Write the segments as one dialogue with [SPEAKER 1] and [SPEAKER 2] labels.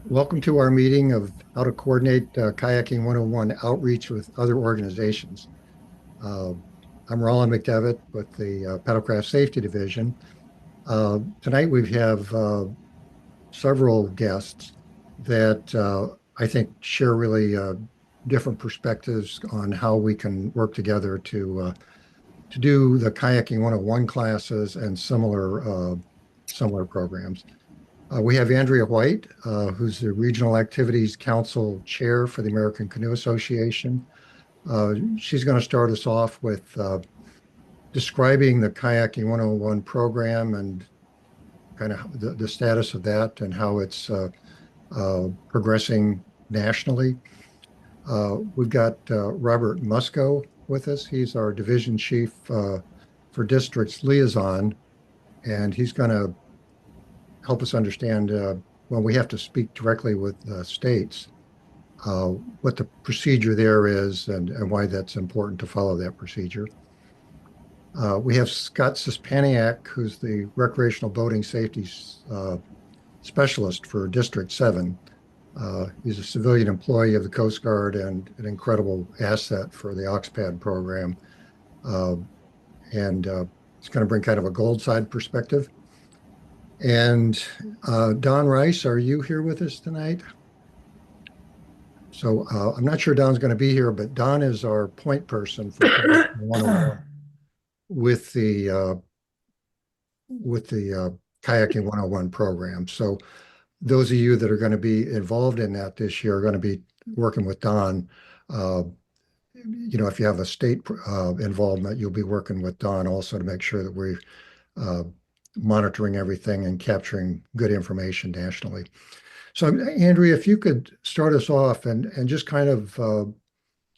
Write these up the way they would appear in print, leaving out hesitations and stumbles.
[SPEAKER 1] Welcome to our meeting of how to coordinate Kayaking 101 outreach with other organizations. Uh, I'm Roland McDevitt with the Paddlecraft Safety Division. Tonight we have several guests that I think share really different perspectives on how we can work together to do the Kayaking 101 classes and similar programs. We have Andrea White, who's the Regional Activities Council Chair for the American Canoe Association. She's going to start us off with describing the Kayaking 101 program and kind of the status of that and how it's progressing nationally. We've got Robert Musco with us. He's our division chief for Districts Liaison, and he's going to help us understand when we have to speak directly with states, what the procedure there is and why that's important to follow that procedure. We have Scott Szczepaniak, who's the recreational boating safety specialist for District 7. He's a civilian employee of the Coast Guard and an incredible asset for the AUXPAD program. And It's going to bring kind of a gold side perspective. And Don Rice, are you here with us tonight? So I'm not sure Don's going to be here, but Don is our point person for 101 with the Kayaking 101 program. So those of you that are going to be involved in that this year are going to be working with Don. If you have a state involvement, you'll be working with Don also to make sure that we're monitoring everything and capturing good information nationally. So, Andrea, if you could start us off and just kind of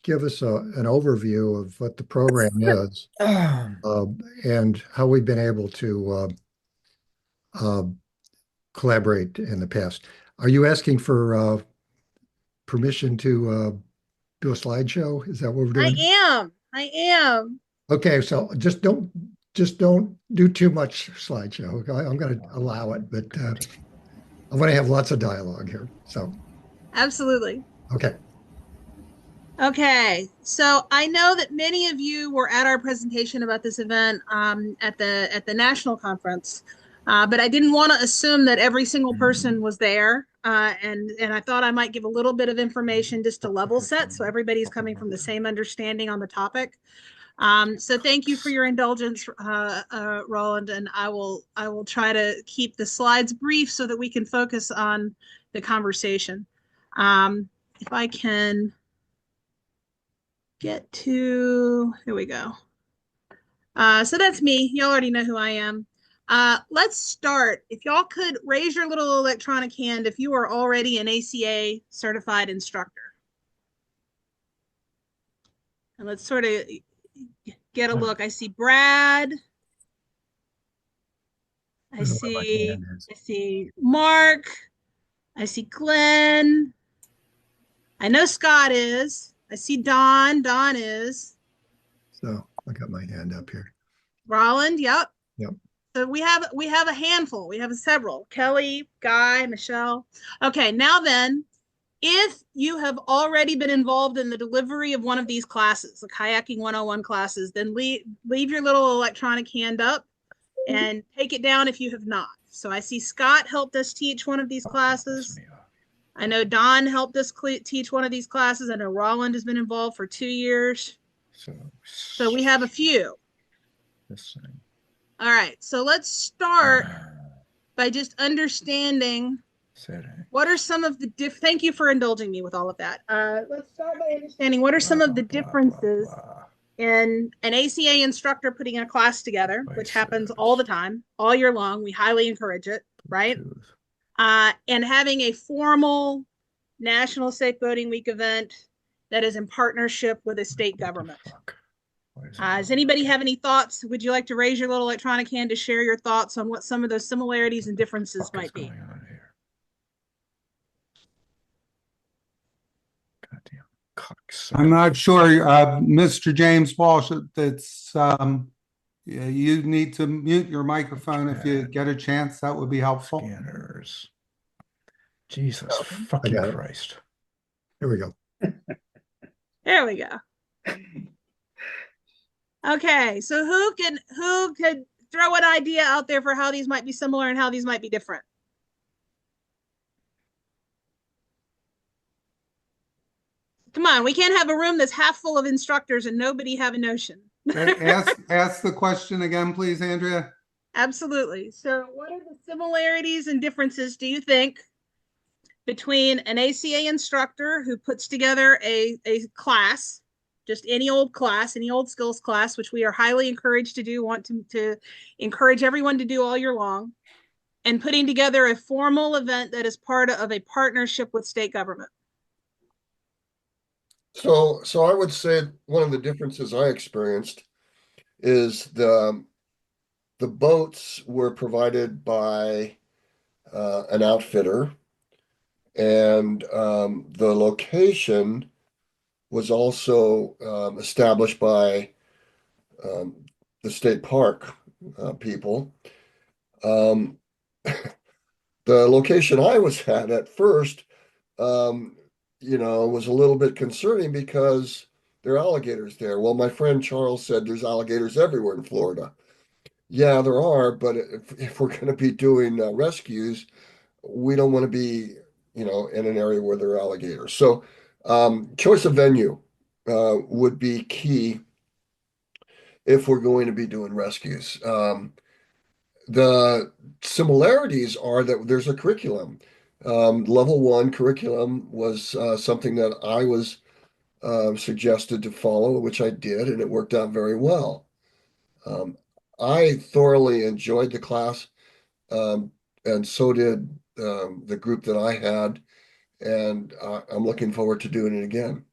[SPEAKER 1] give us an overview of what the program is and how we've been able to uh, collaborate in the past. Are you asking for permission to do a slideshow? Is that what we're doing?
[SPEAKER 2] I am.
[SPEAKER 1] Okay, so just don't do too much slideshow. Okay? I'm going to allow it, but I want to have lots of dialogue here. So,
[SPEAKER 2] Absolutely.
[SPEAKER 1] okay.
[SPEAKER 2] Okay, so I know that many of you were at our presentation about this event at the national conference, but I didn't want to assume that every single person was there, and I thought I might give a little bit of information just to level set, so everybody's coming from the same understanding on the topic. So thank you for your indulgence, Roland, and I will try to keep the slides brief so that we can focus on the conversation. If I can get to, here we go. So that's me. You already know who I am. Let's start. If y'all could raise your little electronic hand if you are already an ACA certified instructor. And let's sort of get a look. I see Brad. I see Mark. I see Glenn. I know Scott is. I see Don. Don is.
[SPEAKER 1] So I got my hand up here.
[SPEAKER 2] Roland, yep.
[SPEAKER 1] Yep.
[SPEAKER 2] So we have a handful. We have several. Kelly, Guy, Michelle. Okay, now then, if you have already been involved in the delivery of one of these classes, the Kayaking 101 classes, then leave your little electronic hand up and take it down if you have not. So I see Scott helped us teach one of these classes. I know Don helped us teach one of these classes. I know Roland has been involved for 2 years. So we have a few.
[SPEAKER 1] This thing.
[SPEAKER 2] All right, so let's start by just understanding what are some of the thank you for indulging me with all of that. Let's start by understanding what are some of the differences in an ACA instructor putting a class together, which happens all the time, all year long. We highly encourage it, right? And having a formal National Safe Boating Week event that is in partnership with a state government. Does anybody have any thoughts? Would you like to raise your little electronic hand to share your thoughts on what some of those similarities and differences might be?
[SPEAKER 3] I'm not sure, Mr. James Walsh, that's you need to mute your microphone if you get a chance. That would be helpful.
[SPEAKER 4] Scanners. Jesus
[SPEAKER 1] I
[SPEAKER 4] fucking
[SPEAKER 1] got it.
[SPEAKER 4] Christ.
[SPEAKER 1] Here we go.
[SPEAKER 2] There we go. Okay, so who could throw an idea out there for how these might be similar and how these might be different? Come on, we can't have a room that's half full of instructors and nobody have a notion.
[SPEAKER 3] Ask the question again, please, Andrea.
[SPEAKER 2] Absolutely. So what are the similarities and differences, do you think, between an ACA instructor who puts together a class, just any old class, any old skills class, which we are highly encouraged to do, want to encourage everyone to do all year long, and putting together a formal event that is part of a partnership with state government?
[SPEAKER 5] So I would say one of the differences I experienced is the boats were provided by an outfitter, and the location was also established by the state park people. The location I was at first, was a little bit concerning because there are alligators there. Well, my friend Charles said there's alligators everywhere in Florida. Yeah, there are, but if we're going to be doing rescues, we don't want to be, in an area where there are alligators. So, choice of venue would be key if we're going to be doing rescues. The similarities are that there's a curriculum. Level 1 curriculum was something that I was suggested to follow, which I did, and it worked out very well. I thoroughly enjoyed the class, and so did the group that I had, and I'm looking forward to doing it again.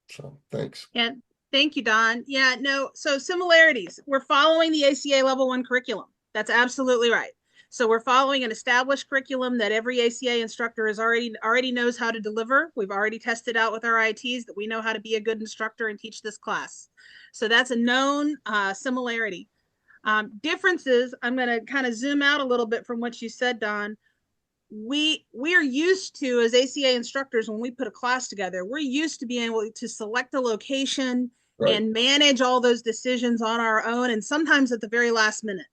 [SPEAKER 5] So thanks.
[SPEAKER 2] Yeah, thank you, Don. Yeah, no, so similarities. We're following the ACA Level 1 curriculum. That's absolutely right. So we're following an established curriculum that every ACA instructor is already knows how to deliver. We've already tested out with our ITs that we know how to be a good instructor and teach this class. So that's a known similarity. Differences, I'm going to kind of zoom out a little bit from what you said, Don. We are used to, as ACA instructors, when we put a class together, we're used to being able to select a location and manage all those decisions on our own, and sometimes at the very last minute.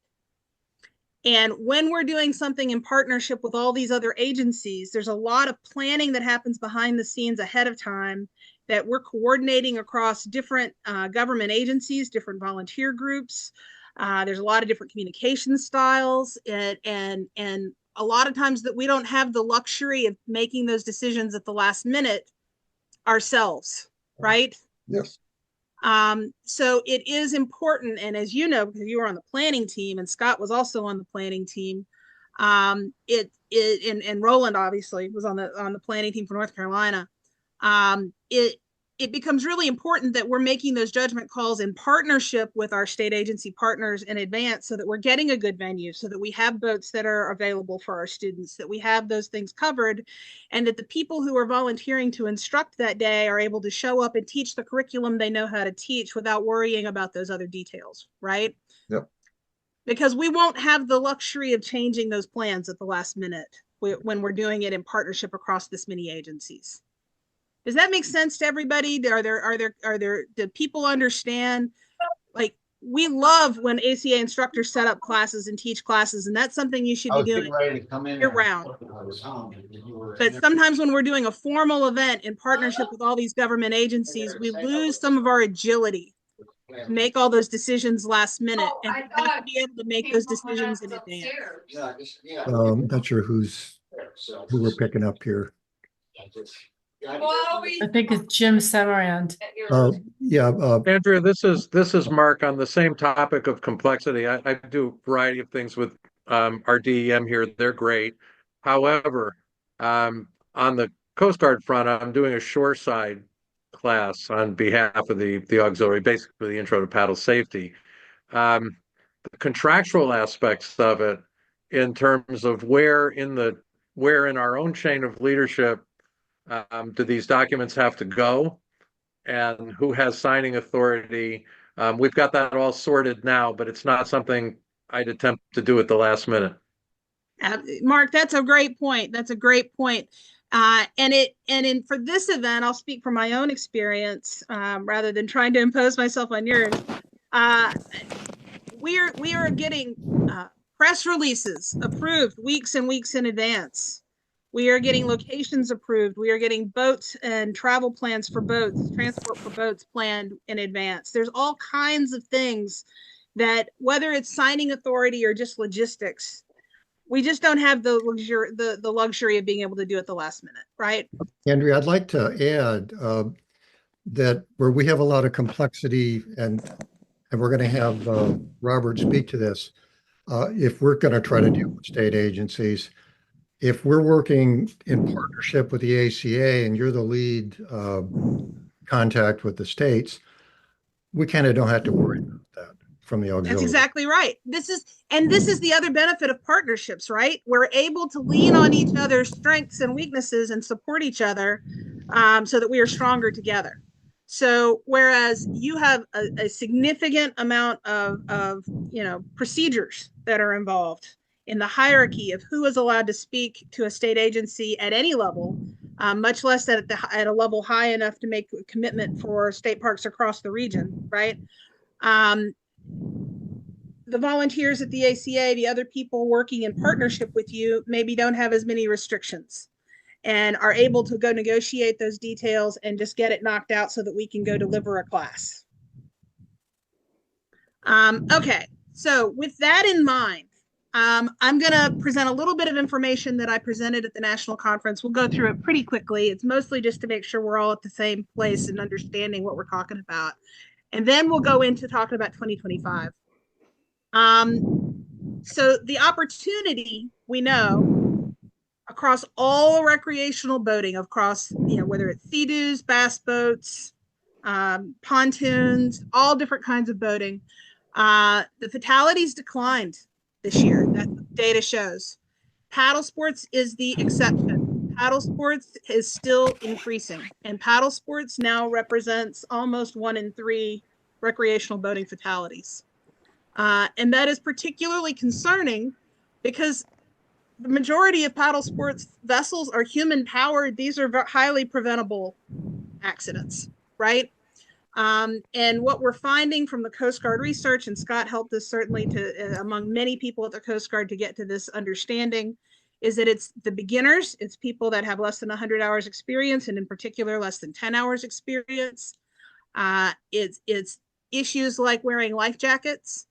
[SPEAKER 2] And when we're doing something in partnership with all these other agencies, there's a lot of planning that happens behind the scenes ahead of time that we're coordinating across different government agencies, different volunteer groups. There's a lot of different communication styles, and a lot of times that we don't have the luxury of making those decisions at the last minute ourselves, right?
[SPEAKER 5] Yes.
[SPEAKER 2] So it is important, and as you know, because you were on the planning team, and Scott was also on the planning team, and Roland obviously was on the planning team for North Carolina. It becomes really important that we're making those judgment calls in partnership with our state agency partners in advance, so that we're getting a good venue, so that we have boats that are available for our students, that we have those things covered, and that the people who are volunteering to instruct that day are able to show up and teach the curriculum they know how to teach without worrying about those other details, right?
[SPEAKER 5] Yep.
[SPEAKER 2] Because we won't have the luxury of changing those plans at the last minute when we're doing it in partnership across this many agencies. Does that make sense to everybody? Do people understand? Like, we love when ACA instructors set up classes and teach classes, and that's something you should be doing year round. But sometimes when we're doing a formal event in partnership with all these government agencies, we lose some of our agility to make all those decisions last minute, and we have to be able to make those decisions in advance.
[SPEAKER 1] Not sure who we're picking up here.
[SPEAKER 6] I think it's Jim Samarand.
[SPEAKER 1] Yeah.
[SPEAKER 7] Andrea, this is Mark on the same topic of complexity. I do a variety of things with our DEM here. They're great. However, on the Coast Guard front, I'm doing a shoreside class on behalf of the auxiliary, basically the intro to paddle safety. The contractual aspects of it, in terms of where in our own chain of leadership do these documents have to go, and who has signing authority? We've got that all sorted now, but it's not something I'd attempt to do at the last minute.
[SPEAKER 2] Mark, that's a great point. That's a great point. For this event, I'll speak from my own experience rather than trying to impose myself on yours. We are getting press releases approved weeks and weeks in advance. We are getting locations approved. We are getting boats and travel plans for boats, transport for boats planned in advance. There's all kinds of things that, whether it's signing authority or just logistics, we just don't have the luxury of being able to do it the last minute, right?
[SPEAKER 1] Andrea, I'd like to add that where we have a lot of complexity, and we're going to have Robert speak to this, if we're going to try to deal with state agencies, if we're working in partnership with the ACA and you're the lead contact with the states, we kind of don't have to worry about that from the auxiliary.
[SPEAKER 2] That's exactly right. This is the other benefit of partnerships, right? We're able to lean on each other's strengths and weaknesses and support each other so that we are stronger together. So whereas you have a significant amount of procedures that are involved in the hierarchy of who is allowed to speak to a state agency at any level, much less at a level high enough to make a commitment for state parks across the region, right? The volunteers at the ACA, the other people working in partnership with you, maybe don't have as many restrictions and are able to go negotiate those details and just get it knocked out so that we can go deliver a class. Okay, so with that in mind, I'm going to present a little bit of information that I presented at the national conference. We'll go through it pretty quickly. It's mostly just to make sure we're all at the same place and understanding what we're talking about. And then we'll go into talking about 2025. So the opportunity, we know, across all recreational boating, across, whether it's sea-doos, bass boats, pontoons, all different kinds of boating, the fatalities declined this year. That's what data shows. Paddle sports is the exception. Paddle sports is still increasing, and paddle sports now represents almost 1 in 3 recreational boating fatalities. And that is particularly concerning because the majority of paddle sports vessels are human powered. These are highly preventable accidents, right? And what we're finding from the Coast Guard research, and Scott helped us certainly among many people at the Coast Guard to get to this understanding, is that it's the beginners, it's people that have less than 100 hours experience, and in particular, less than 10 hours experience. It's issues like wearing life jackets.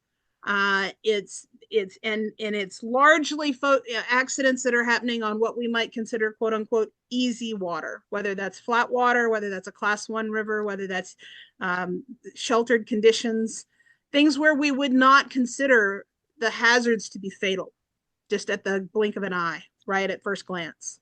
[SPEAKER 2] It's largely accidents that are happening on what we might consider quote unquote easy water, whether that's flat water, whether that's a class 1 river, whether that's sheltered conditions, things where we would not consider the hazards to be fatal just at the blink of an eye, right at first glance.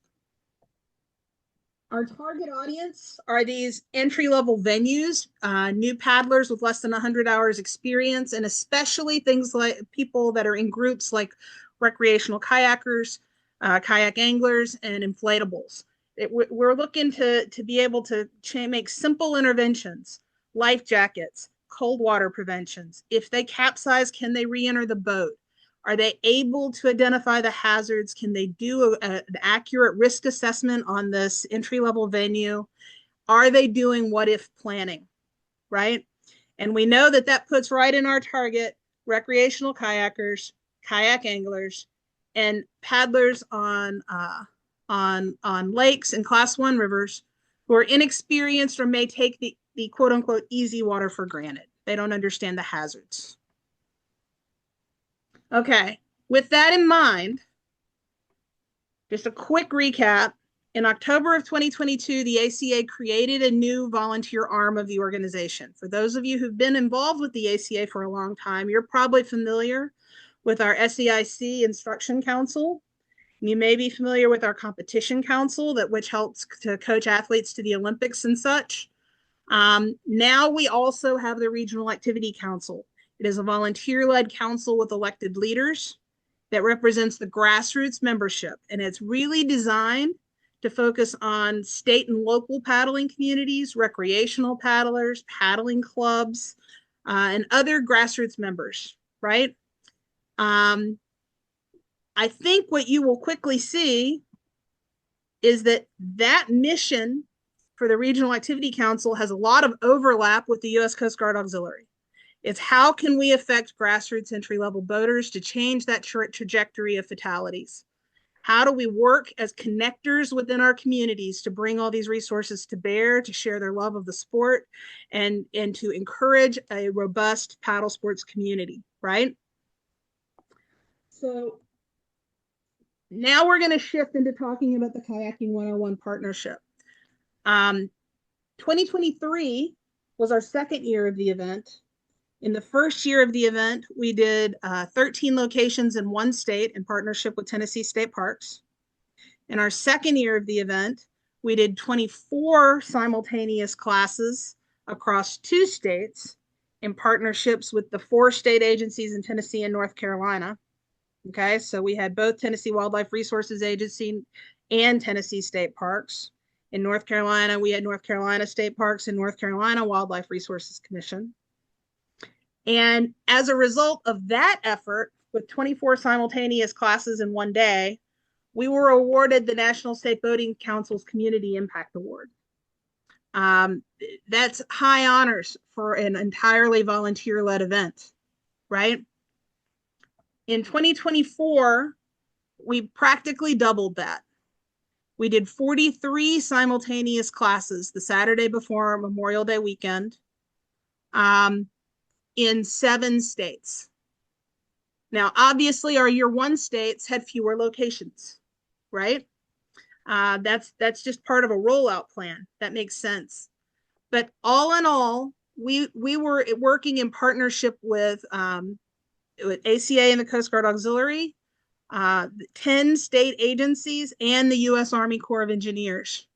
[SPEAKER 2] Our target audience are these entry-level venues, new paddlers with less than 100 hours experience, and especially things like people that are in groups like recreational kayakers, kayak anglers, and inflatables. We're looking to be able to make simple interventions, life jackets, cold water preventions. If they capsize, can they re-enter the boat? Are they able to identify the hazards? Can they do an accurate risk assessment on this entry-level venue? Are they doing what-if planning, right? And we know that that puts right in our target recreational kayakers, kayak anglers, and paddlers on lakes and class 1 rivers who are inexperienced or may take the quote-unquote easy water for granted. They don't understand the hazards. Okay, with that in mind, just a quick recap. In October of 2022, the ACA created a new volunteer arm of the organization. For those of you who've been involved with the ACA for a long time, you're probably familiar with our SEIC Instruction Council. You may be familiar with our Competition Council, which helps to coach athletes to the Olympics and such. Now we also have the Regional Activity Council. It is a volunteer-led council with elected leaders that represents the grassroots membership, and it's really designed to focus on state and local paddling communities, recreational paddlers, paddling clubs, and other grassroots members, right? I think what you will quickly see is that that mission for the Regional Activity Council has a lot of overlap with the U.S. Coast Guard Auxiliary. It's how can we affect grassroots entry-level boaters to change that trajectory of fatalities? How do we work as connectors within our communities to bring all these resources to bear, to share their love of the sport, and to encourage a robust paddle sports community, right? So now we're going to shift into talking about the Kayaking 101 partnership. 2023 was our second year of the event. In the first year of the event, we did 13 locations in one state in partnership with Tennessee State Parks. In our second year of the event, we did 24 simultaneous classes across 2 states in partnerships with the 4 state agencies in Tennessee and North Carolina. Okay, so we had both Tennessee Wildlife Resources Agency and Tennessee State Parks. In North Carolina, we had North Carolina State Parks and North Carolina Wildlife Resources Commission. And as a result of that effort, with 24 simultaneous classes in one day, we were awarded the National State Boating Council's Community Impact Award. That's high honors for an entirely volunteer-led event, right? In 2024, we practically doubled that. We did 43 simultaneous classes the Saturday before Memorial Day weekend. In 7 states. Now, obviously, our year 1 states had fewer locations, right? That's just part of a rollout plan. That makes sense. But all in all, we were working in partnership with ACA and the Coast Guard Auxiliary, 10 state agencies, and the U.S. Army Corps of Engineers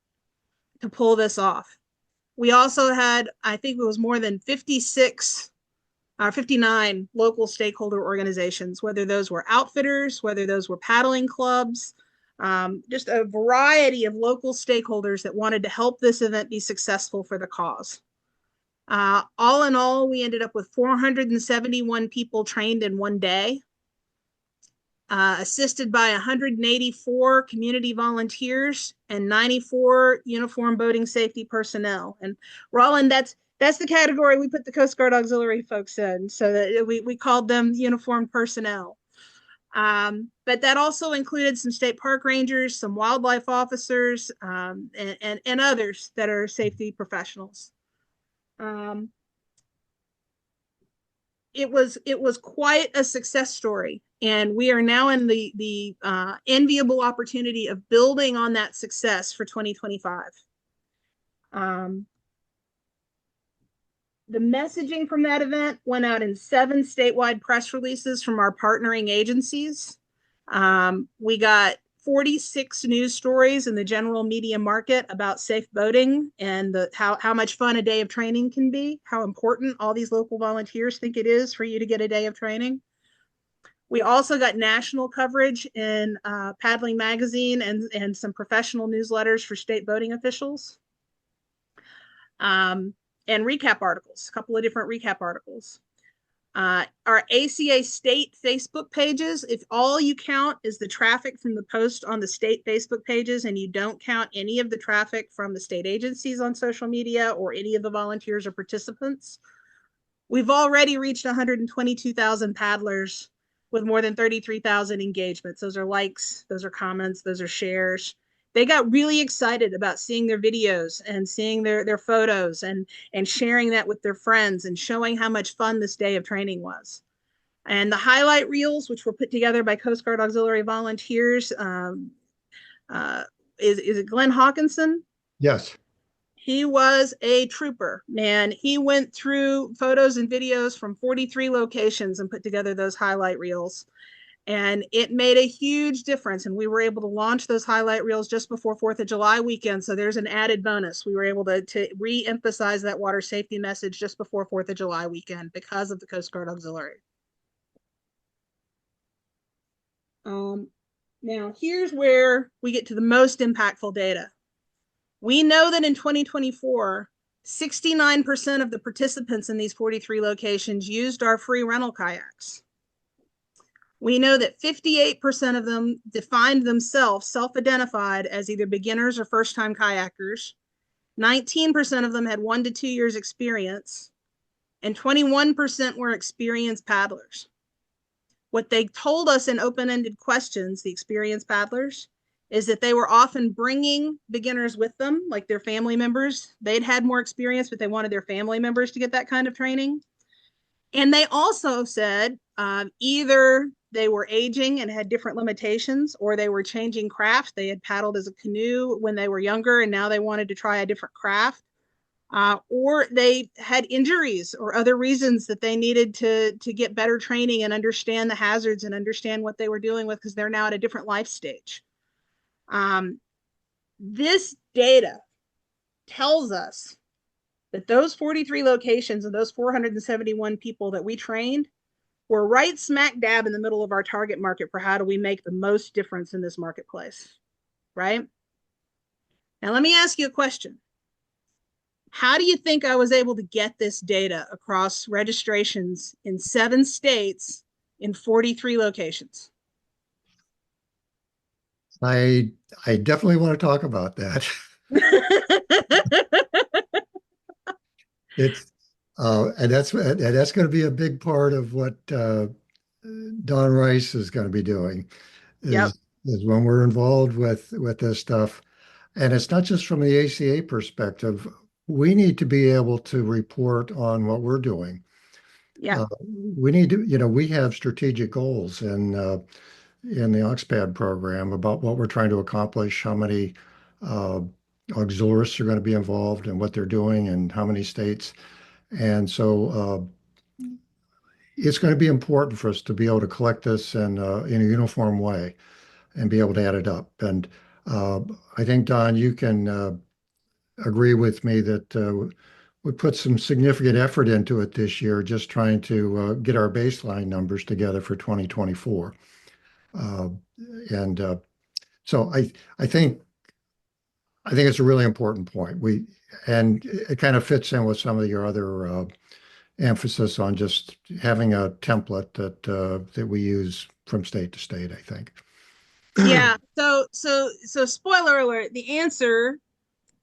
[SPEAKER 2] to pull this off. We also had, I think it was more than 59 local stakeholder organizations, whether those were outfitters, whether those were paddling clubs, just a variety of local stakeholders that wanted to help this event be successful for the cause. All in all, we ended up with 471 people trained in one day, assisted by 184 community volunteers and 94 uniform boating safety personnel. And Roland, that's the category we put the Coast Guard Auxiliary folks in, so that we called them uniformed personnel. But that also included some state park rangers, some wildlife officers, and others that are safety professionals. It was quite a success story, and we are now in the enviable opportunity of building on that success for 2025. The messaging from that event went out in 7 statewide press releases from our partnering agencies. We got 46 news stories in the general media market about safe boating and how much fun a day of training can be, how important all these local volunteers think it is for you to get a day of training. We also got national coverage in Paddling Magazine and some professional newsletters for state boating officials. And recap articles, a couple of different recap articles. Our ACA state Facebook pages, if all you count is the traffic from the post on the state Facebook pages and you don't count any of the traffic from the state agencies on social media or any of the volunteers or participants, we've already reached 122,000 paddlers with more than 33,000 engagements. Those are likes, those are comments, those are shares. They got really excited about seeing their videos and seeing their photos and sharing that with their friends and showing how much fun this day of training was. And the highlight reels, which were put together by Coast Guard Auxiliary volunteers, is it Glenn Hawkinson?
[SPEAKER 1] Yes.
[SPEAKER 2] He was a trooper, man. He went through photos and videos from 43 locations and put together those highlight reels. And it made a huge difference. And we were able to launch those highlight reels just before 4th of July weekend. So there's an added bonus. We were able to re-emphasize that water safety message just before 4th of July weekend because of the Coast Guard Auxiliary. Now, here's where we get to the most impactful data. We know that in 2024, 69% of the participants in these 43 locations used our free rental kayaks. We know that 58% of them defined themselves, self-identified as either beginners or first-time kayakers. 19% of them had 1 to 2 years experience, and 21% were experienced paddlers. What they told us in open-ended questions, the experienced paddlers, is that they were often bringing beginners with them, like their family members. They'd had more experience, but they wanted their family members to get that kind of training. And they also said either they were aging and had different limitations, or they were changing craft. They had paddled as a canoe when they were younger, and now they wanted to try a different craft. Or they had injuries or other reasons that they needed to get better training and understand the hazards and understand what they were dealing with, because they're now at a different life stage. This data tells us that those 43 locations and those 471 people that we trained were right smack dab in the middle of our target market for how do we make the most difference in this marketplace, right? Now, let me ask you a question. How do you think I was able to get this data across registrations in 7 states in 43 locations?
[SPEAKER 1] I definitely want to talk about that. It's and that's going to be a big part of what Don Rice is going to be doing.
[SPEAKER 2] Yep.
[SPEAKER 1] Is when we're involved with this stuff, and it's not just from the ACA perspective. We need to be able to report on what we're doing.
[SPEAKER 2] Yeah.
[SPEAKER 1] We need to, we have strategic goals in the AUXPAD program about what we're trying to accomplish, how many auxiliaries are going to be involved and what they're doing and how many states. And so it's going to be important for us to be able to collect this in a uniform way and be able to add it up. And I think, Don, you can agree with me that we put some significant effort into it this year, just trying to get our baseline numbers together for 2024. And so I think it's a really important point. And it kind of fits in with some of your other emphasis on just having a template that we use from state to state, I think.
[SPEAKER 2] Yeah. So spoiler alert, the answer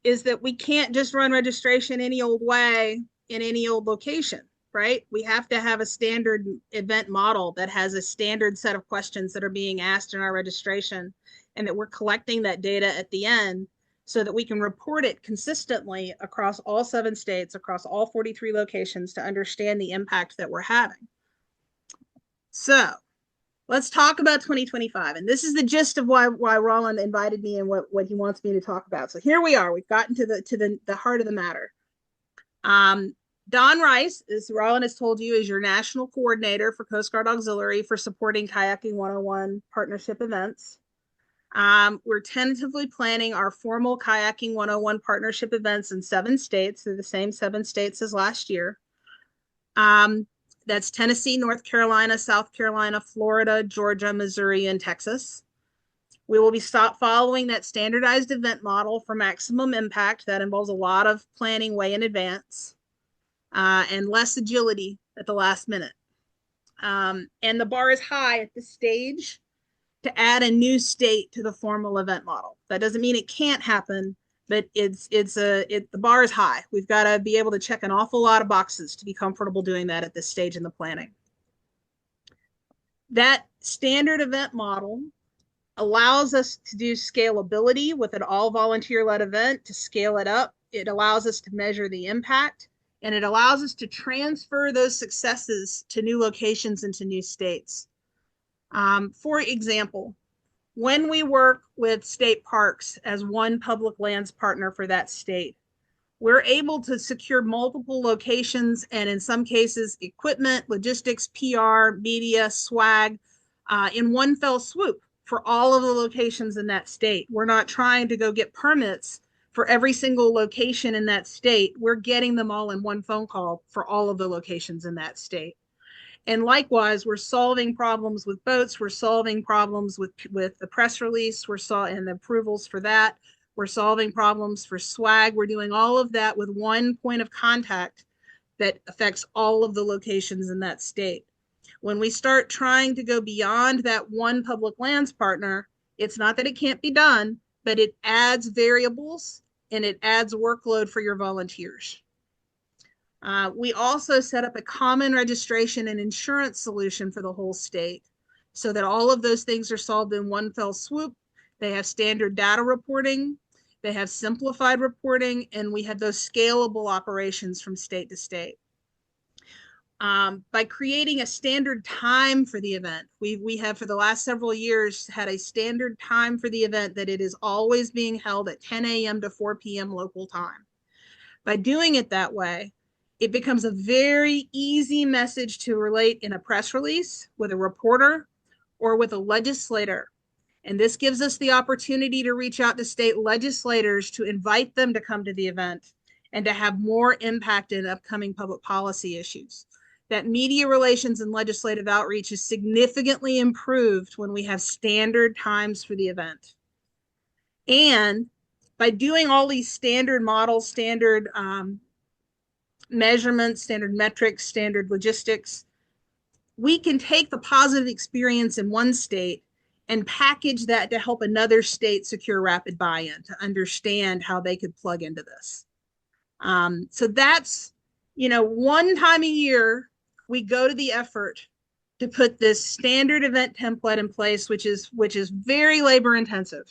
[SPEAKER 2] is that we can't just run registration any old way in any old location, right? We have to have a standard event model that has a standard set of questions that are being asked in our registration, and that we're collecting that data at the end so that we can report it consistently across all 7 states, across all 43 locations, to understand the impact that we're having. So let's talk about 2025. And this is the gist of why Roland invited me and what he wants me to talk about. So here we are. We've gotten to the heart of the matter. Don Rice, as Roland has told you, is your national coordinator for Coast Guard Auxiliary for supporting Kayaking 101 partnership events. We're tentatively planning our formal Kayaking 101 partnership events in 7 states. They're the same 7 states as last year. That's Tennessee, North Carolina, South Carolina, Florida, Georgia, Missouri, and Texas. We will be following that standardized event model for maximum impact. That involves a lot of planning way in advance and less agility at the last minute. And the bar is high at this stage to add a new state to the formal event model. That doesn't mean it can't happen, but the bar is high. We've got to be able to check an awful lot of boxes to be comfortable doing that at this stage in the planning. That standard event model allows us to do scalability with an all volunteer-led event, to scale it up. It allows us to measure the impact, and it allows us to transfer those successes to new locations and to new states. For example, when we work with state parks as one public lands partner for that state, we're able to secure multiple locations and, in some cases, equipment, logistics, PR, media, swag in one fell swoop for all of the locations in that state. We're not trying to go get permits for every single location in that state. We're getting them all in one phone call for all of the locations in that state. And likewise, we're solving problems with boats. We're solving problems with the press release. And the approvals for that. We're solving problems for swag. We're doing all of that with one point of contact that affects all of the locations in that state. When we start trying to go beyond that one public lands partner, it's not that it can't be done, but it adds variables and it adds workload for your volunteers. We also set up a common registration and insurance solution for the whole state so that all of those things are solved in one fell swoop. They have standard data reporting, they have simplified reporting, and we have those scalable operations from state to state. By creating a standard time for the event, we have for the last several years had a standard time for the event that it is always being held at 10 a.m. to 4 p.m. local time. By doing it that way, it becomes a very easy message to relate in a press release with a reporter or with a legislator. And this gives us the opportunity to reach out to state legislators to invite them to come to the event and to have more impact in upcoming public policy issues. That media relations and legislative outreach is significantly improved when we have standard times for the event. And by doing all these standard models, standard measurements, standard metrics, standard logistics, we can take the positive experience in one state and package that to help another state secure rapid buy-in, to understand how they could plug into this. So that's, one time a year, we go to the effort to put this standard event template in place, which is very labor intensive.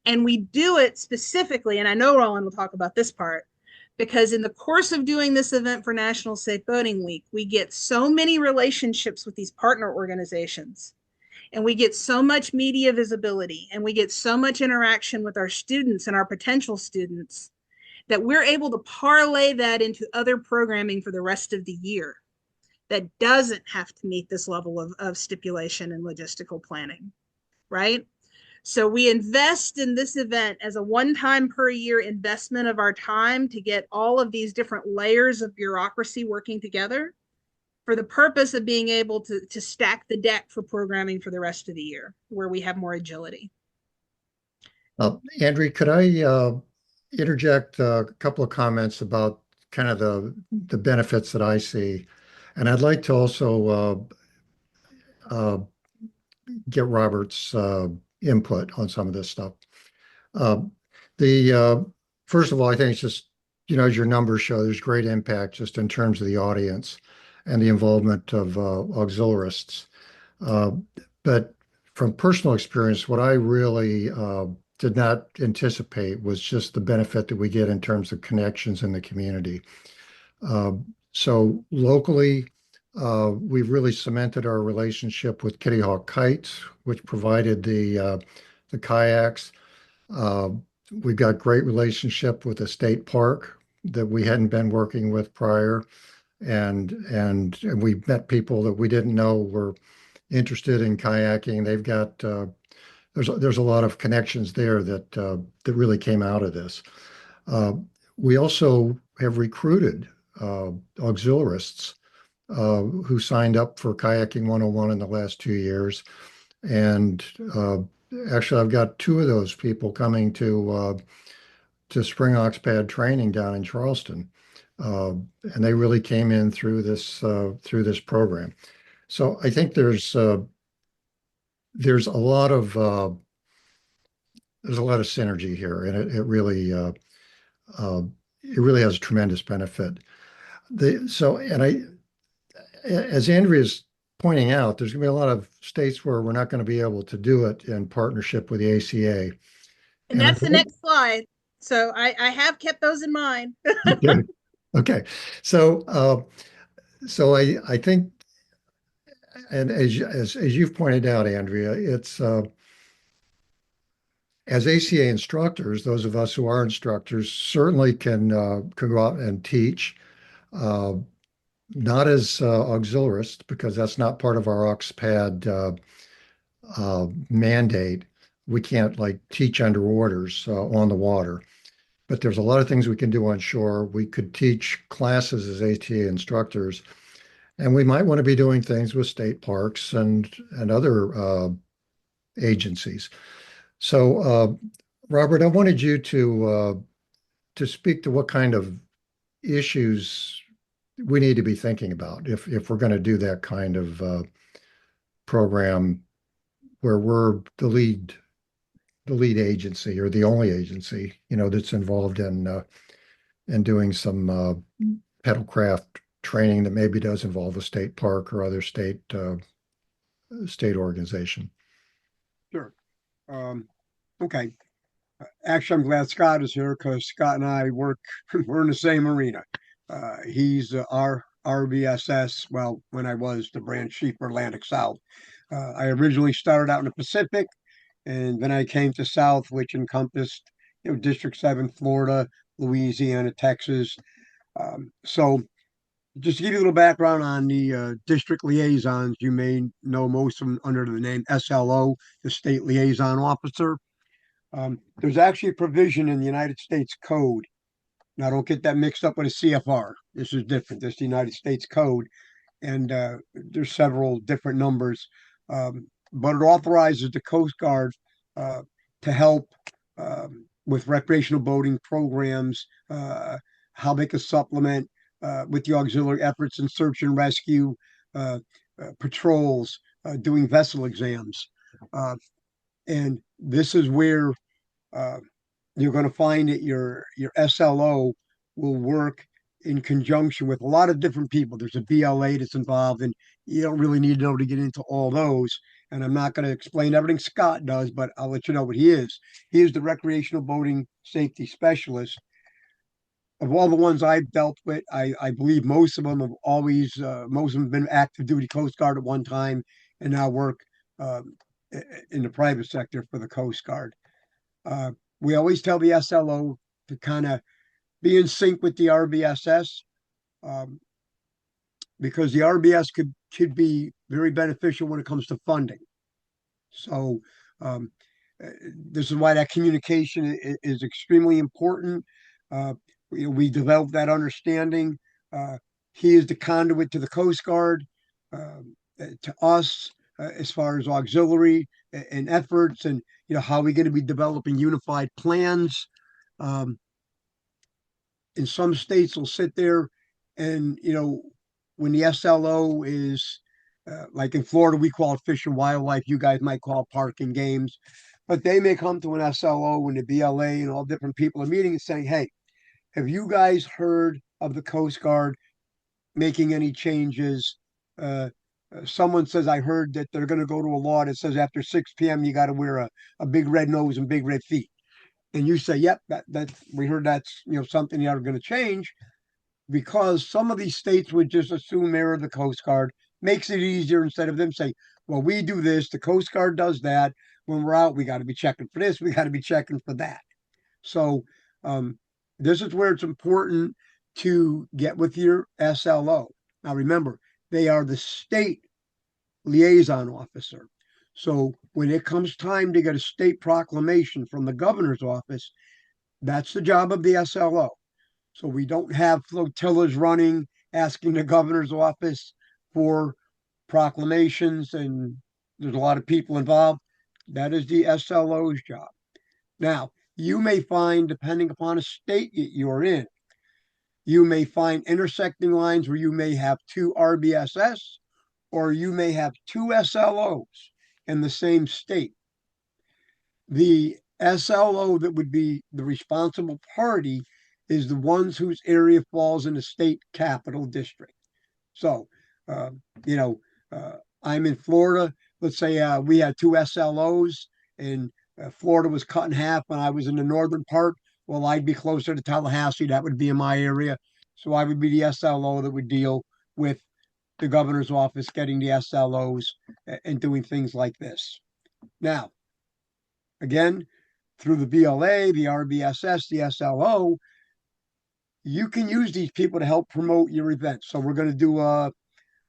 [SPEAKER 2] And we do it specifically, and I know Roland will talk about this part, because in the course of doing this event for National Safe Boating Week, we get so many relationships with these partner organizations, and we get so much media visibility, and we get so much interaction with our students and our potential students that we're able to parlay that into other programming for the rest of the year that doesn't have to meet this level of stipulation and logistical planning, right? So we invest in this event as a one-time per year investment of our time to get all of these different layers of bureaucracy working together for the purpose of being able to stack the deck for programming for the rest of the year, where we have more agility.
[SPEAKER 1] Andrea, could I interject a couple of comments about kind of the benefits that I see? And I'd like to also get Robert's input on some of this stuff. First of all, I think it's just, as your numbers show, there's great impact just in terms of the audience and the involvement of auxiliarists. But from personal experience, what I really did not anticipate was just the benefit that we get in terms of connections in the community. So locally, we've really cemented our relationship with Kitty Hawk Kites, which provided the kayaks. We've got great relationship with the state park that we hadn't been working with prior, and we met people that we didn't know were interested in kayaking. They've got there's a lot of connections there that really came out of this. We also have recruited auxiliarists who signed up for Kayaking 101 in the last 2 years. And actually, I've got 2 of those people coming to Spring AUXPAD training down in Charleston. And they really came in through this program. So I think there's a lot of synergy here, and it really has tremendous benefit. As Andrea's pointing out, there's going to be a lot of states where we're not going to be able to do it in partnership with the ACA.
[SPEAKER 2] And that's the next slide. So I have kept those in mind.
[SPEAKER 1] Okay. So I think, and as you've pointed out, Andrea, it's as ACA instructors, those of us who are instructors certainly can go out and teach. Not as auxiliarists, because that's not part of our AUXPAD mandate. We can't teach under orders on the water, but there's a lot of things we can do on shore. We could teach classes as ATA instructors, and we might want to be doing things with state parks and other agencies. So, Robert, I wanted you to speak to what kind of issues we need to be thinking about if we're going to do that kind of program where we're the lead agency or the only agency, that's involved in doing some paddlecraft training that maybe does involve a state park or other state organization.
[SPEAKER 4] Sure. Okay. Actually, I'm glad Scott is here because Scott and I we're in the same arena. He's our RBSS. Well, when I was the branch chief for Atlantic South, I originally started out in the Pacific, and then I came to South, which encompassed District 7, Florida, Louisiana, Texas. So just to give you a little background on the district liaisons, you may know most of them under the name SLO, the State Liaison Officer. There's actually a provision in the United States Code. Now, don't get that mixed up with a CFR. This is different. This is the United States Code, and there's several different numbers, but it authorizes the Coast Guard to help with recreational boating programs, how they can supplement with the auxiliary efforts in search and rescue, patrols, doing vessel exams. And this is where you're going to find that your SLO will work in conjunction with a lot of different people. There's a BLA that's involved, and you don't really need to know to get into all those. And I'm not going to explain everything Scott does, but I'll let you know what he is. He is the recreational boating safety specialist. Of all the ones I've dealt with, I believe most of them have always, most of them have been active duty Coast Guard at one time and now work in the private sector for the Coast Guard. We always tell the SLO to kind of be in sync with the RBSS because the RBS could be very beneficial when it comes to funding. So this is why that communication is extremely important. We developed that understanding. He is the conduit to the Coast Guard, to us, as far as auxiliary and efforts, and how we're going to be developing unified plans. In some states, will sit there, and when the SLO is like in Florida, we call it fish and wildlife. You guys might call it park and games, but they may come to an SLO when the BLA and all different people are meeting and saying, "Hey, have you guys heard of the Coast Guard making any changes?" Someone says, "I heard that they're going to go to a law that says after 6 p.m. you got to wear a big red nose and big red feet." And you say, "Yep, that we heard that's something you're going to change," because some of these states would just assume they're the Coast Guard. Makes it easier instead of them saying, "Well, we do this, the Coast Guard does that. When we're out, we got to be checking for this, we got to be checking for that." So this is where it's important to get with your SLO. Now, remember, they are the state liaison officer. So when it comes time to get a state proclamation from the governor's office, that's the job of the SLO. So we don't have flotillas running, asking the governor's office for proclamations, and there's a lot of people involved. That is the SLO's job. Now, you may find, depending upon a state you're in, you may find intersecting lines where you may have two RBSS or you may have two SLOs in the same state. The SLO that would be the responsible party is the ones whose area falls in the state capital district. So, I'm in Florida. Let's say we had two SLOs and Florida was cut in half when I was in the northern part. Well, I'd be closer to Tallahassee. That would be in my area. So I would be the SLO that would deal with the governor's office, getting the SLOs and doing things like this. Now, again, through the BLA, the RBSS, the SLO, you can use these people to help promote your event. So we're going to do a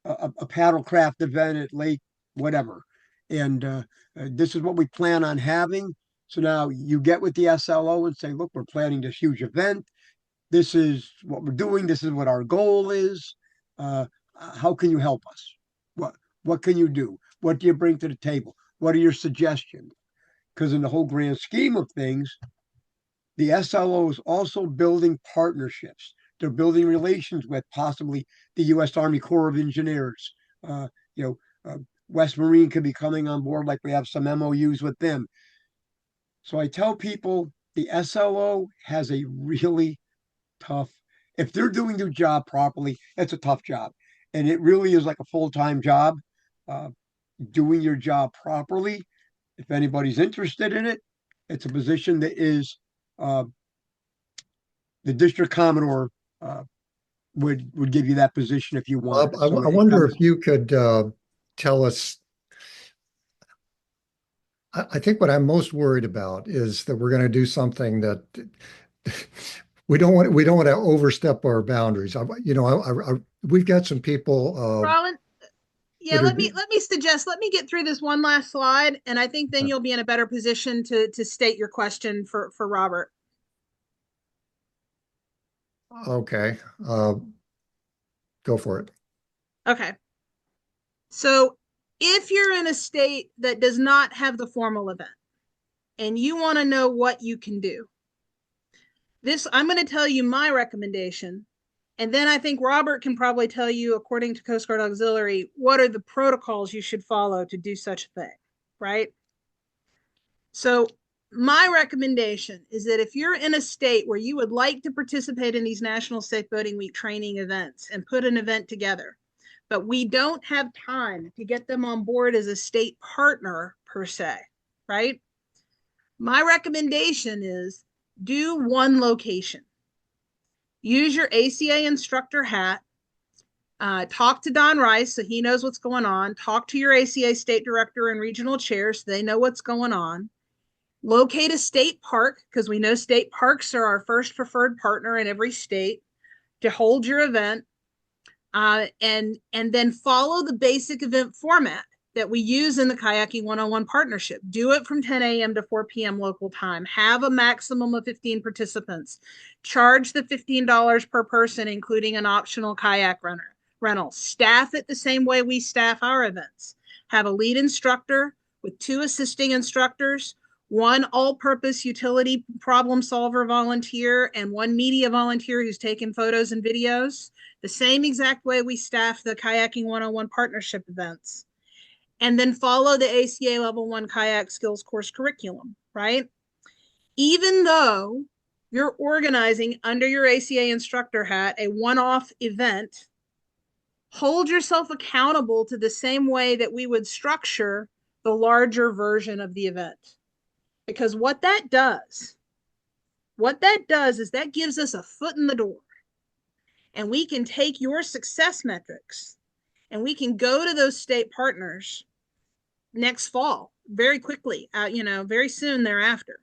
[SPEAKER 4] paddlecraft event at Lake whatever. And this is what we plan on having. So now you get with the SLO and say, "Look, we're planning this huge event. This is what we're doing. This is what our goal is. How can you help us? What can you do? What do you bring to the table? What are your suggestions?" Because in the whole grand scheme of things, the SLO is also building partnerships. they're building relations with possibly the U.S. Army Corps of Engineers. You know, West Marine could be coming on board, like we have some MOUs with them. So I tell people the SLO has a really tough, if they're doing their job properly, it's a tough job. And it really is like a full-time job. Doing your job properly, if anybody's interested in it, it's a position that is the district commodore would give you that position if you want.
[SPEAKER 1] I wonder if you could tell us. I think what I'm most worried about is that we're going to do something that we don't want to overstep our boundaries. We've got some people.
[SPEAKER 2] Rollin, yeah, let me suggest, let me get through this one last slide, and I think then you'll be in a better position to state your question for Robert.
[SPEAKER 1] Okay, go for it.
[SPEAKER 2] Okay. So if you're in a state that does not have the formal event and you want to know what you can do, I'm going to tell you my recommendation. And then I think Robert can probably tell you, according to Coast Guard Auxiliary, what are the protocols you should follow to do such a thing, right? So my recommendation is that if you're in a state where you would like to participate in these National Safe Boating Week training events and put an event together, but we don't have time to get them on board as a state partner per se, right? My recommendation is do one location. Use your ACA instructor hat. Talk to Don Rice so he knows what's going on. Talk to your ACA state director and regional chair so they know what's going on. Locate a state park, because we know state parks are our first preferred partner in every state to hold your event. And then follow the basic event format that we use in the Kayaking 101 partnership. Do it from 10 a.m. to 4 p.m. local time. Have a maximum of 15 participants. Charge the $15 per person, including an optional kayak rental. Staff it the same way we staff our events. Have a lead instructor with 2 assisting instructors, 1 all-purpose utility problem solver volunteer, and 1 media volunteer who's taking photos and videos, the same exact way we staff the Kayaking 101 partnership events. And then follow the ACA Level 1 Kayak Skills Course curriculum, right? Even though you're organizing under your ACA instructor hat a one-off event, hold yourself accountable to the same way that we would structure the larger version of the event. Because what that does is that gives us a foot in the door. And we can take your success metrics and we can go to those state partners next fall very quickly, very soon thereafter.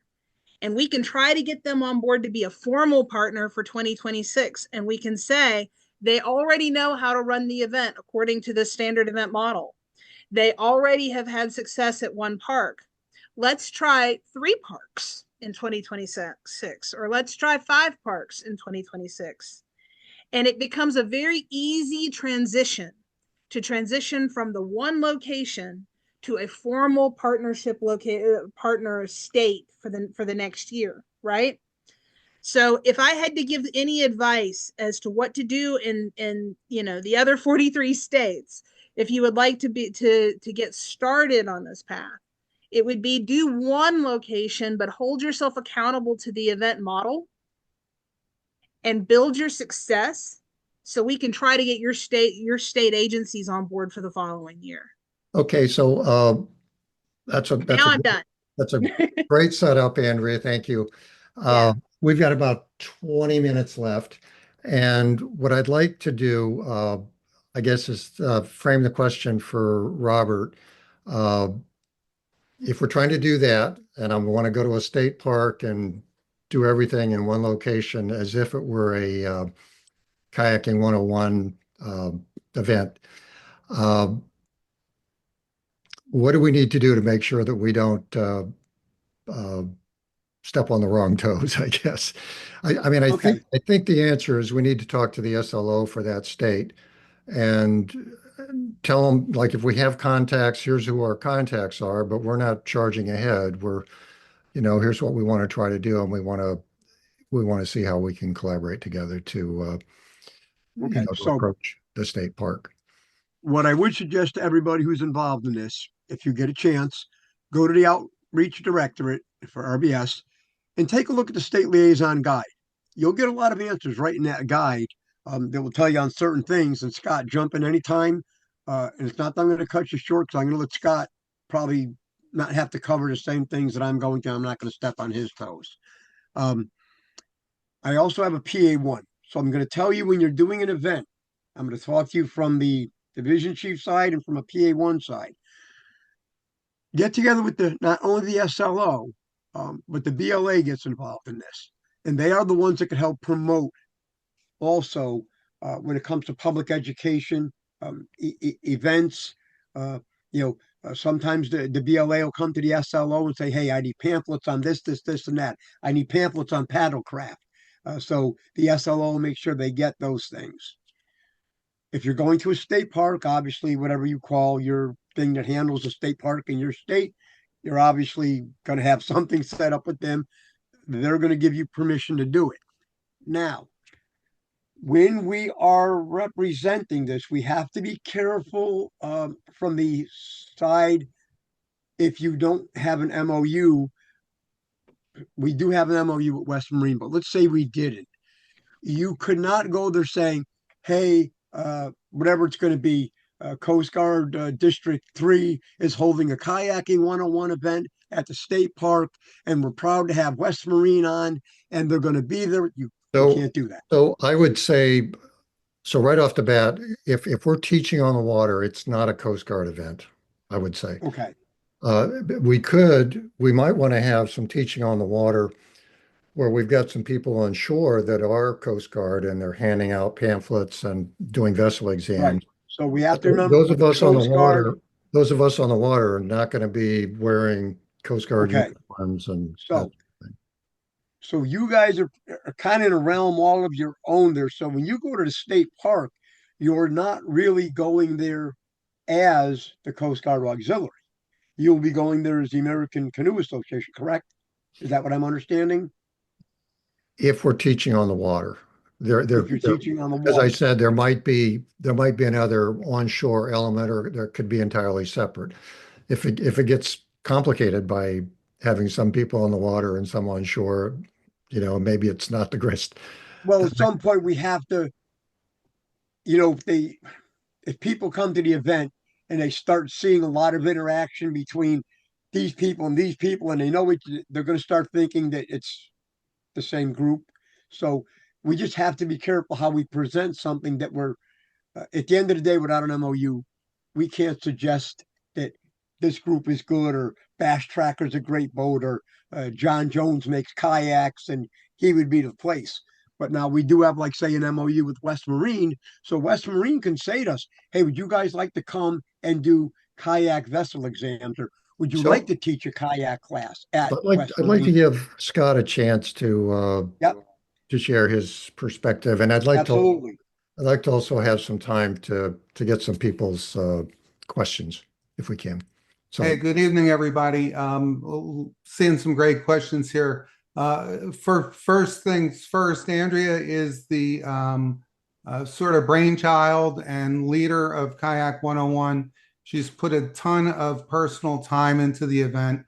[SPEAKER 2] And we can try to get them on board to be a formal partner for 2026. And we can say they already know how to run the event according to the standard event model. They already have had success at 1 park. Let's try 3 parks in 2026, or let's try 5 parks in 2026. And it becomes a very easy transition from the one location to a formal partnership partner state for the next year, right? So if I had to give any advice as to what to do in the other 43 states, if you would like to get started on this path, it would be do 1 location, but hold yourself accountable to the event model and build your success so we can try to get your state agencies on board for the following year.
[SPEAKER 1] Okay, so
[SPEAKER 2] I'm done.
[SPEAKER 1] That's a great setup, Andrea. Thank you. We've got about 20 minutes left. And what I'd like to do, I guess, is frame the question for Robert. If we're trying to do that, and I want to go to a state park and do everything in 1 location as if it were a Kayaking 101 event, what do we need to do to make sure that we don't step on the wrong toes, I guess? I think the answer is we need to talk to the SLO for that state and tell them, like, if we have contacts, here's who our contacts are, but we're not charging ahead. Here's what we want to try to do, and we want to we want to see how we can collaborate together to,
[SPEAKER 4] Okay,
[SPEAKER 1] to
[SPEAKER 4] so
[SPEAKER 1] approach the state park.
[SPEAKER 4] what I would suggest to everybody who's involved in this, if you get a chance, go to the Outreach Directorate for RBS and take a look at the state liaison guide. You'll get a lot of answers right in that guide that will tell you on certain things. And Scott, jump in anytime. And it's not that I'm going to cut you short, because I'm going to let Scott probably not have to cover the same things that I'm going to. I'm not going to step on his toes. I also have a PA1. So I'm going to tell you when you're doing an event, I'm going to talk to you from the division chief side and from a PA1 side. Get together with not only the SLO, but the BLA gets involved in this. And they are the ones that can help promote also when it comes to public education, events. Sometimes the BLA will come to the SLO and say, hey, I need pamphlets on this, and that. I need pamphlets on Paddlecraft. So the SLO will make sure they get those things. If you're going to a state park, obviously, whatever you call your thing that handles a state park in your state, you're obviously going to have something set up with them. They're going to give you permission to do it. Now, when we are representing this, we have to be careful from the side. If you don't have an MOU, we do have an MOU with West Marine, but let's say we didn't. You could not go there saying, hey, whatever it's going to be, Coast Guard District 3 is holding a kayaking 101 event at the state park, and we're proud to have West Marine on, and they're going to be there. You can't do that.
[SPEAKER 1] So I would say, so right off the bat, if we're teaching on the water, it's not a Coast Guard event, I would say.
[SPEAKER 4] Okay.
[SPEAKER 1] We might want to have some teaching on the water where we've got some people on shore that are Coast Guard and they're handing out pamphlets and doing vessel exams.
[SPEAKER 4] Right. So we have to remember
[SPEAKER 1] those of us on the water. Those of us on the water are not going to be wearing Coast Guard uniforms and
[SPEAKER 4] so you guys are kind of in a realm all of your own there. So when you go to the state park, you're not really going there as the Coast Guard Auxiliary. You'll be going there as the American Canoe Association, correct? Is that what I'm understanding?
[SPEAKER 1] If we're teaching on the water,
[SPEAKER 4] if you're teaching on the water,
[SPEAKER 1] as I said, there might be another onshore element, or there could be entirely separate. If it gets complicated by having some people on the water and some on shore, maybe it's not the greatest.
[SPEAKER 4] Well, at some point we have to, if people come to the event and they start seeing a lot of interaction between these people, and they know they're going to start thinking that it's the same group. So we just have to be careful how we present something that we're, at the end of the day, without an MOU, we can't suggest that this group is good, or Bass Tracker's a great boat, or John Jones makes kayaks and he would be the place. But now we do have, like, say, an MOU with West Marine. So West Marine can say to us, hey, would you guys like to come and do kayak vessel exams? Or would you like to teach a kayak class at
[SPEAKER 1] I'd like to give Scott a chance to share his perspective. And I'd like to also have some time to get some people's questions if we can. So,
[SPEAKER 3] hey, good evening, everybody. Seeing some great questions here. For first things first, Andrea is the sort of brainchild and leader of Kayak 101. She's put a ton of personal time into the event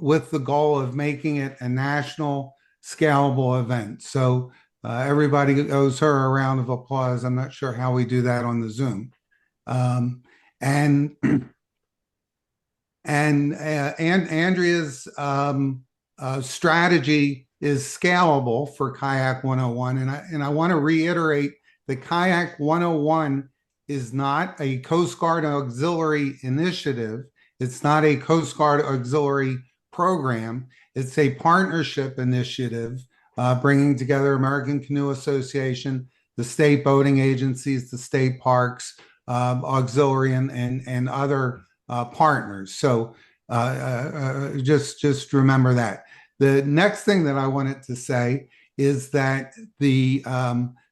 [SPEAKER 3] with the goal of making it a national scalable event. So everybody owes her a round of applause. I'm not sure how we do that on the Zoom. And Andrea's strategy is scalable for Kayak 101. And I want to reiterate that Kayak 101 is not a Coast Guard auxiliary initiative. It's not a Coast Guard auxiliary program. It's a partnership initiative bringing together American Canoe Association, the state boating agencies, the state parks, auxiliary, and other partners. So just remember that. The next thing that I wanted to say is that the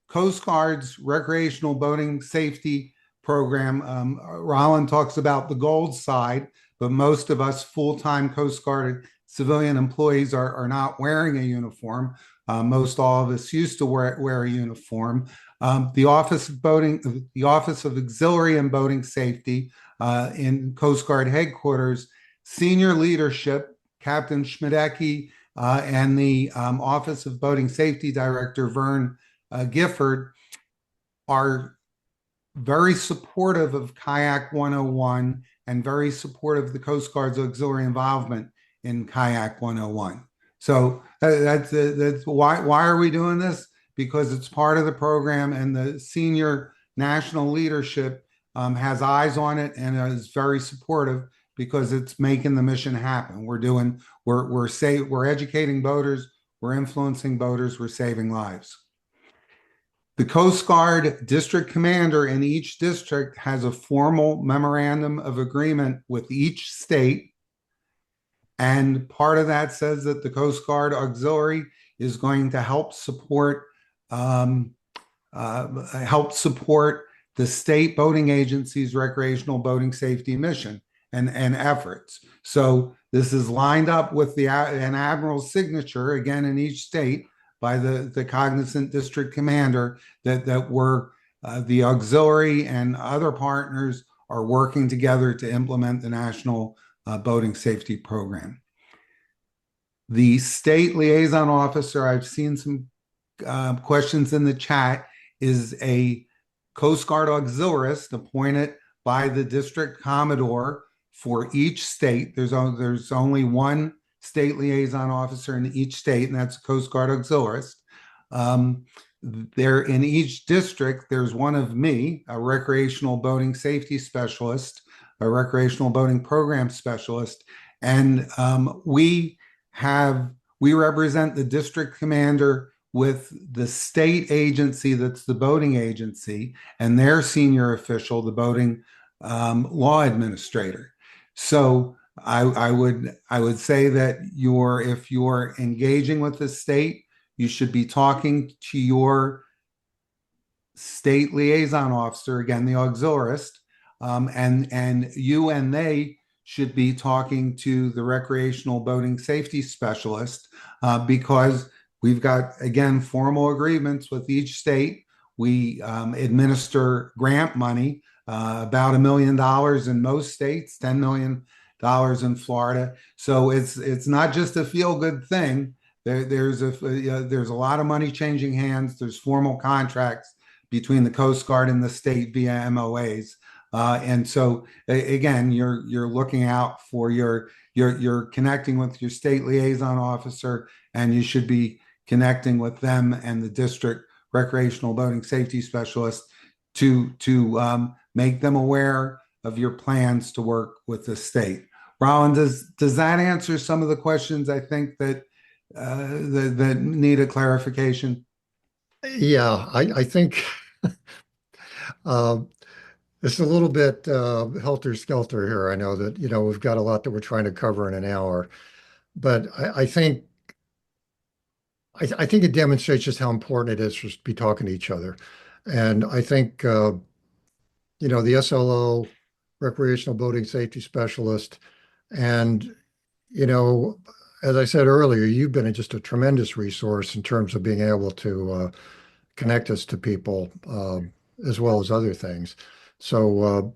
[SPEAKER 3] Coast Guard's recreational boating safety program, Roland talks about the gold side, but most of us full-time Coast Guard civilian employees are not wearing a uniform. Most all of us used to wear a uniform. The Office of Boating, the Office of Auxiliary and Boating Safety in Coast Guard headquarters, senior leadership, Captain Szczepaniak, and the Office of Boating Safety Director, Vern Gifford, are very supportive of Kayak 101 and very supportive of the Coast Guard's auxiliary involvement in Kayak 101. So that's why are we doing this? Because it's part of the program, and the senior national leadership has eyes on it and is very supportive because it's making the mission happen. We're educating boaters, we're influencing boaters, we're saving lives. The Coast Guard district commander in each district has a formal memorandum of agreement with each state. And part of that says that the Coast Guard Auxiliary is going to help support the state boating agency's recreational boating safety mission and efforts. So this is lined up with an admiral's signature, again, in each state, by the cognizant district commander that we're the auxiliary and other partners are working together to implement the national boating safety program. The state liaison officer, I've seen some questions in the chat, is a Coast Guard auxiliarist appointed by the district commodore for each state. There's only one state liaison officer in each state, and that's a Coast Guard auxiliarist. There in each district, there's one of me, a recreational boating safety specialist, a recreational boating program specialist, and we represent the district commander with the state agency that's the boating agency and their senior official, the boating law administrator. So I would say that if you're engaging with the state, you should be talking to your state liaison officer, again, the auxiliarist, and you and they should be talking to the recreational boating safety specialist because we've got, again, formal agreements with each state. We administer grant money, about $1 million in most states, $10 million in Florida. So it's not just a feel-good thing. There's a lot of money changing hands. There's formal contracts between the Coast Guard and the state via MOAs. And so again, you're looking out for you're connecting with your state liaison officer, and you should be connecting with them and the district recreational boating safety specialist to make them aware of your plans to work with the state. Roland, does that answer some of the questions I think that need a clarification?
[SPEAKER 1] Yeah, I think it's a little bit helter-skelter here. I know that, we've got a lot that we're trying to cover in an hour, but I think it demonstrates just how important it is to be talking to each other. And I think, the SLO, recreational boating safety specialist, and, as I said earlier, you've been just a tremendous resource in terms of being able to connect us to people as well as other things. So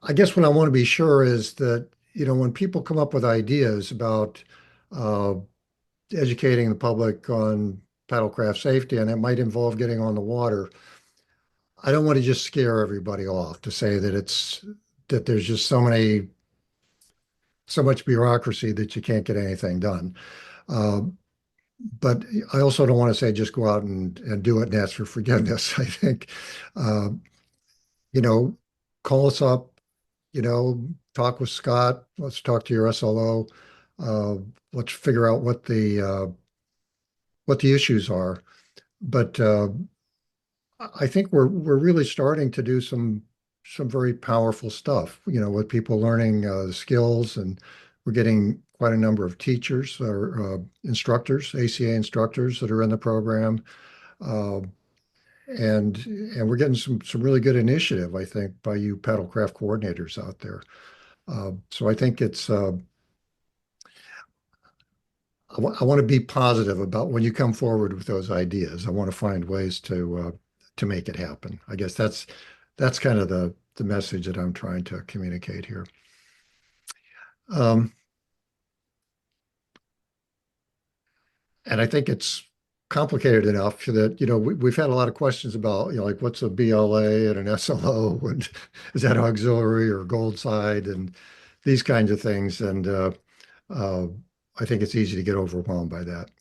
[SPEAKER 1] I guess what I want to be sure is that, when people come up with ideas about educating the public on paddlecraft safety, and it might involve getting on the water, I don't want to just scare everybody off to say that there's just so much bureaucracy that you can't get anything done. But I also don't want to say just go out and do it and ask for forgiveness. I think, call us up, talk with Scott. Let's talk to your SLO. Let's figure out what the issues are. But I think we're really starting to do some very powerful stuff, with people learning the skills, and we're getting quite a number of teachers or instructors, ACA instructors that are in the program. And we're getting some really good initiative, I think, by you paddlecraft coordinators out there. So I think I want to be positive about when you come forward with those ideas. I want to find ways to make it happen. I guess that's kind of the message that I'm trying to communicate here. And I think it's complicated enough that, we've had a lot of questions about, like what's a BLA and an SLO and is that auxiliary or gold side and these kinds of things. And I think it's easy to get overwhelmed by that.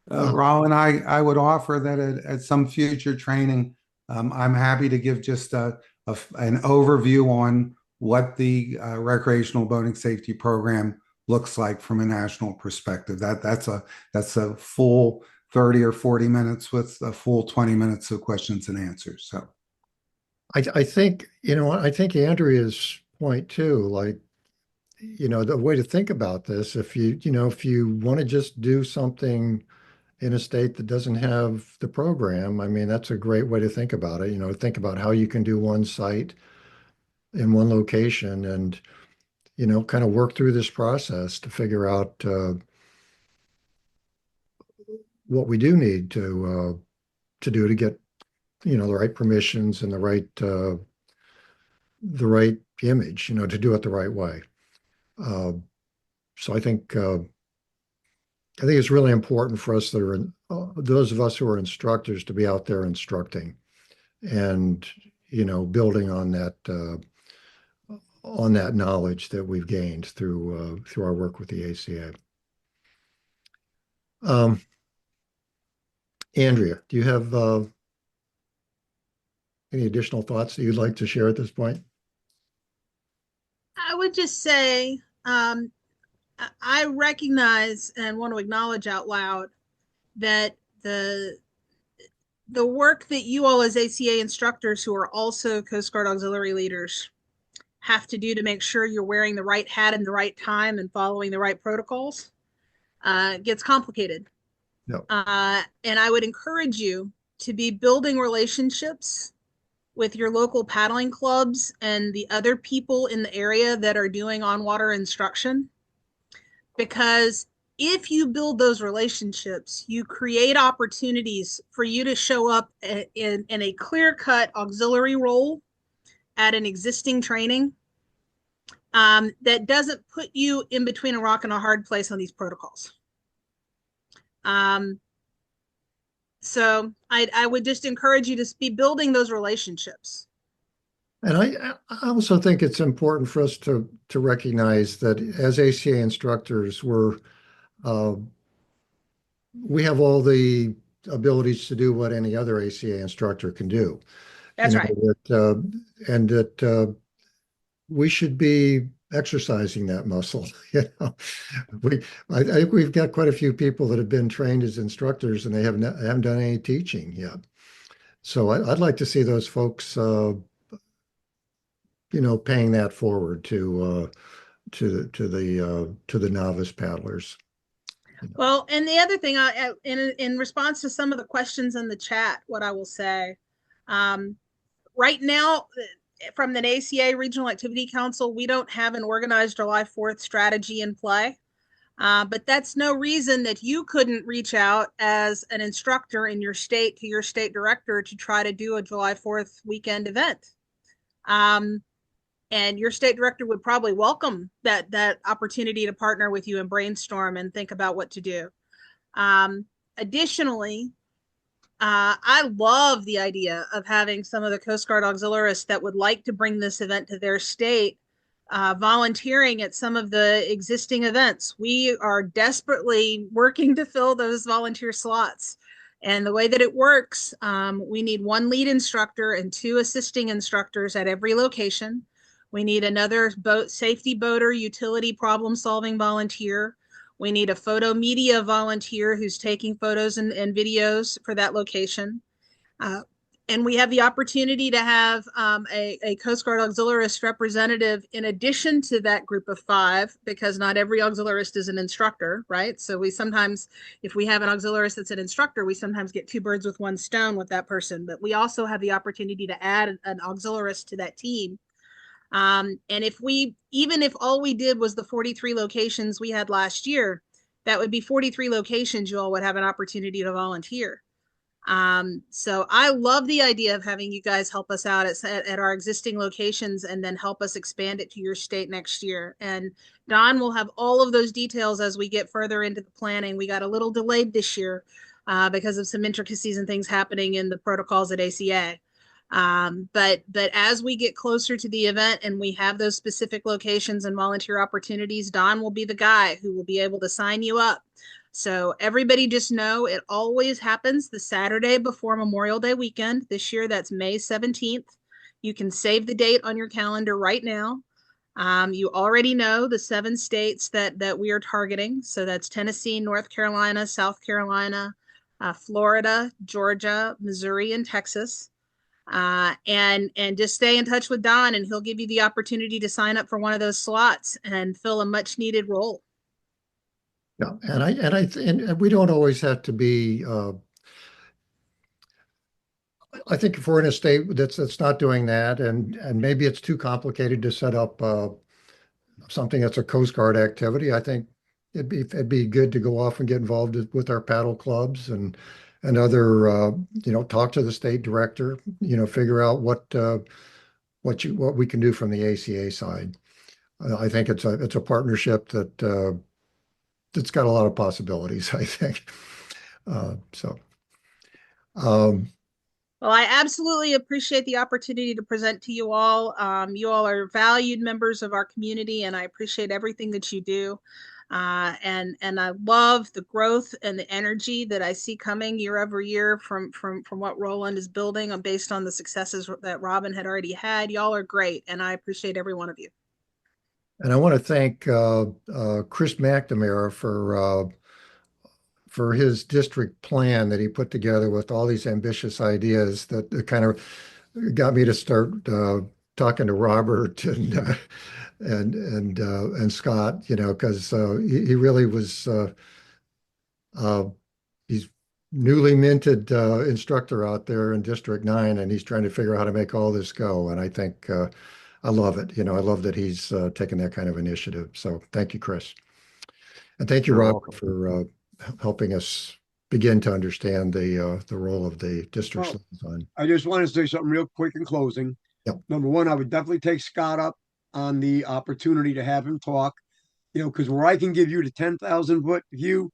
[SPEAKER 3] Roland, I would offer that at some future training, I'm happy to give just an overview on what the recreational boating safety program looks like from a national perspective. That's a full 30 or 40 minutes with a full 20 minutes of questions and answers. So
[SPEAKER 1] I think, I think Andrea's point too, like, the way to think about this, if you want to just do something in a state that doesn't have the program, I mean, that's a great way to think about it. Think about how you can do one site in one location and, kind of work through this process to figure out what we do need to do to get, the right permissions and the right image, to do it the right way. So I think it's really important for us that are those of us who are instructors to be out there instructing and building on that knowledge that we've gained through our work with the ACA. Andrea, do you have any additional thoughts that you'd like to share at this point?
[SPEAKER 2] I would just say I recognize and want to acknowledge out loud that the work that you all as ACA instructors who are also Coast Guard auxiliary leaders have to do to make sure you're wearing the right hat in the right time and following the right protocols gets complicated.
[SPEAKER 1] No.
[SPEAKER 2] And I would encourage you to be building relationships with your local paddling clubs and the other people in the area that are doing on-water instruction. Because if you build those relationships, you create opportunities for you to show up in a clear-cut auxiliary role at an existing training that doesn't put you in between a rock and a hard place on these protocols. So I would just encourage you to be building those relationships.
[SPEAKER 1] And I also think it's important for us to recognize that as ACA instructors, we have all the abilities to do what any other ACA instructor can do.
[SPEAKER 2] That's right.
[SPEAKER 1] And that we should be exercising that muscle. I think we've got quite a few people that have been trained as instructors and they haven't done any teaching yet. So I'd like to see those folks, paying that forward to the novice paddlers.
[SPEAKER 2] Well, and the other thing, in response to some of the questions in the chat, what I will say, right now, from the ACA Regional Activity Council, we don't have an organized July 4th strategy in play. But that's no reason that you couldn't reach out as an instructor in your state to your state director to try to do a July 4th weekend event. And your state director would probably welcome that opportunity to partner with you and brainstorm and think about what to do. Additionally, I love the idea of having some of the Coast Guard auxiliarists that would like to bring this event to their state volunteering at some of the existing events. We are desperately working to fill those volunteer slots. And the way that it works, we need one lead instructor and 2 assisting instructors at every location. We need another safety boater, utility problem solving volunteer. We need a photo media volunteer who's taking photos and videos for that location. And we have the opportunity to have a Coast Guard auxiliarist representative in addition to that group of 5, because not every auxiliarist is an instructor, right? So we sometimes, if we have an auxiliarist that's an instructor, we sometimes get 2 birds with 1 stone with that person. But we also have the opportunity to add an auxiliarist to that team. And even if all we did was the 43 locations we had last year, that would be 43 locations you all would have an opportunity to volunteer. So I love the idea of having you guys help us out at our existing locations and then help us expand it to your state next year. And Don will have all of those details as we get further into the planning. We got a little delayed this year because of some intricacies and things happening in the protocols at ACA. But as we get closer to the event and we have those specific locations and volunteer opportunities, Don will be the guy who will be able to sign you up. So everybody just know it always happens the Saturday before Memorial Day weekend. This year, that's May 17th. You can save the date on your calendar right now. You already know the 7 states that we are targeting. So that's Tennessee, North Carolina, South Carolina, Florida, Georgia, Missouri, and Texas. And just stay in touch with Don and he'll give you the opportunity to sign up for one of those slots and fill a much needed role.
[SPEAKER 1] Yeah, and we don't always have to be. I think if we're in a state that's not doing that, and maybe it's too complicated to set up something that's a Coast Guard activity, I think it'd be good to go off and get involved with our paddle clubs and other talk to the state director, figure out what we can do from the ACA side. I think it's a partnership that. It's got a lot of possibilities, I think.
[SPEAKER 2] Well, I absolutely appreciate the opportunity to present to you all. You all are valued members of our community, and I appreciate everything that you do. And I love the growth and the energy that I see coming year over year from what Roland is building based on the successes that Robin had already had. Y'all are great, and I appreciate every one of you.
[SPEAKER 1] And I want to thank Chris McNamara for his district plan that he put together with all these ambitious ideas that kind of got me to start talking to Robert and Scott, because he really was he's newly minted instructor out there in District 9, and he's trying to figure out how to make all this go. And I think I love it. I love that he's taken that kind of initiative. So thank you, Chris. And thank you, Rob, for helping us begin to understand the role of the district liaison.
[SPEAKER 4] I just want to say something real quick in closing.
[SPEAKER 1] Yep.
[SPEAKER 4] Number one, I would definitely take Scott up on the opportunity to have him talk, because where I can give you the 10,000 foot view,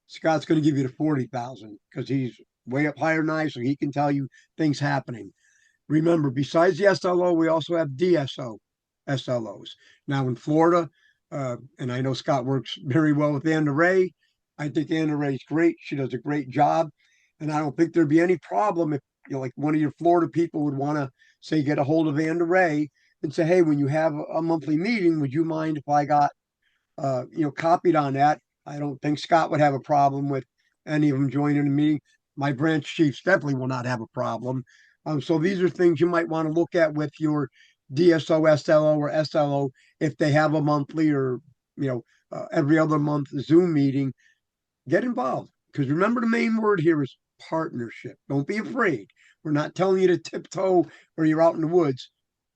[SPEAKER 4] Scott's going to give you the 40,000 because he's way up higher than I, so he can tell you things happening. Remember, besides the SLO, we also have DSO SLOs. Now in Florida, and I know Scott works very well with Anna Ray. I think Anna Ray's great. She does a great job. And I don't think there'd be any problem if like one of your Florida people would want to say, get a hold of Anna Ray and say, hey, when you have a monthly meeting, would you mind if I got, copied on that? I don't think Scott would have a problem with any of them joining the meeting. My branch chiefs definitely will not have a problem. So these are things you might want to look at with your DSO, SLO, or SLO if they have a monthly or every other month Zoom meeting. Get involved, because remember the main word here is partnership. Don't be afraid. We're not telling you to tiptoe or you're out in the woods.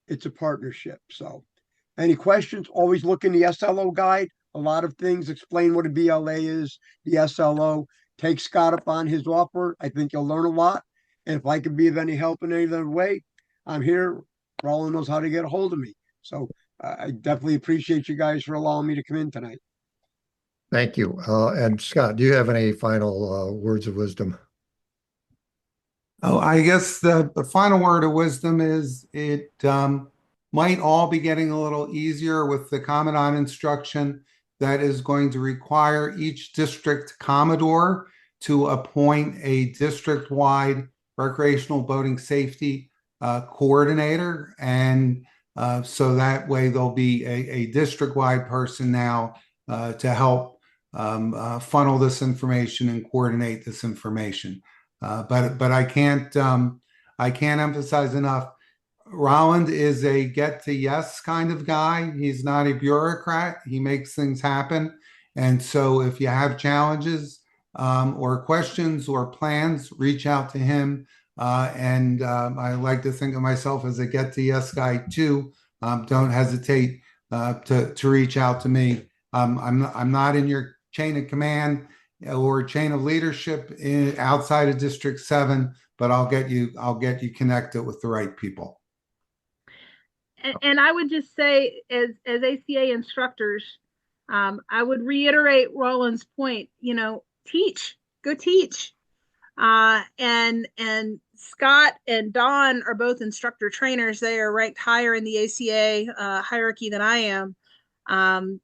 [SPEAKER 4] It's a partnership. So, any questions? Always look in the SLO guide. A lot of things explain what a BLA is. The SLO. Take Scott up on his offer. I think you'll learn a lot. And if I can be of any help in any other way, I'm here. Roland knows how to get a hold of me. So I definitely appreciate you guys for allowing me to come in tonight.
[SPEAKER 1] Thank you. And Scott, do you have any final words of wisdom?
[SPEAKER 3] Oh, I guess the final word of wisdom is it might all be getting a little easier with the Commandant instruction that is going to require each district Commodore to appoint a district-wide recreational boating safety coordinator. And so that way there'll be a district-wide person now to help funnel this information and coordinate this information. But I can't emphasize enough. Roland is a get to yes kind of guy. He's not a bureaucrat. He makes things happen. And so if you have challenges or questions or plans, reach out to him. And I like to think of myself as a get to yes guy too. Don't hesitate to reach out to me. I'm not in your chain of command or chain of leadership outside of District 7, but I'll get you connected with the right people.
[SPEAKER 2] And I would just say, as ACA instructors, I would reiterate Roland's point. Go teach. And Scott and Dawn are both instructor trainers. They are ranked higher in the ACA hierarchy than I am.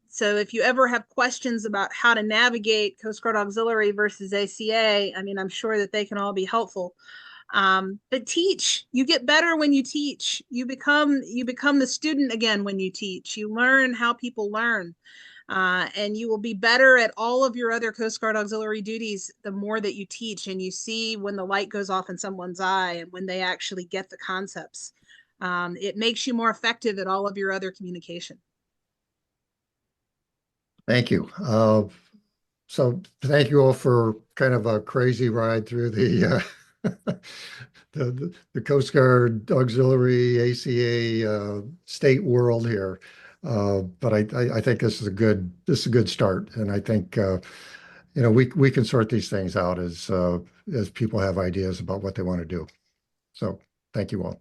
[SPEAKER 2] So if you ever have questions about how to navigate Coast Guard Auxiliary versus ACA, I mean, I'm sure that they can all be helpful. But teach. You get better when you teach. You become the student again when you teach. You learn how people learn. And you will be better at all of your other Coast Guard auxiliary duties the more that you teach, and you see when the light goes off in someone's eye and when they actually get the concepts. It makes you more effective at all of your other communication.
[SPEAKER 1] Thank you. So thank you all for kind of a crazy ride through the Coast Guard Auxiliary ACA state world here. But I think this is a good start, and I think we can sort these things out as people have ideas about what they want to do. So thank you all.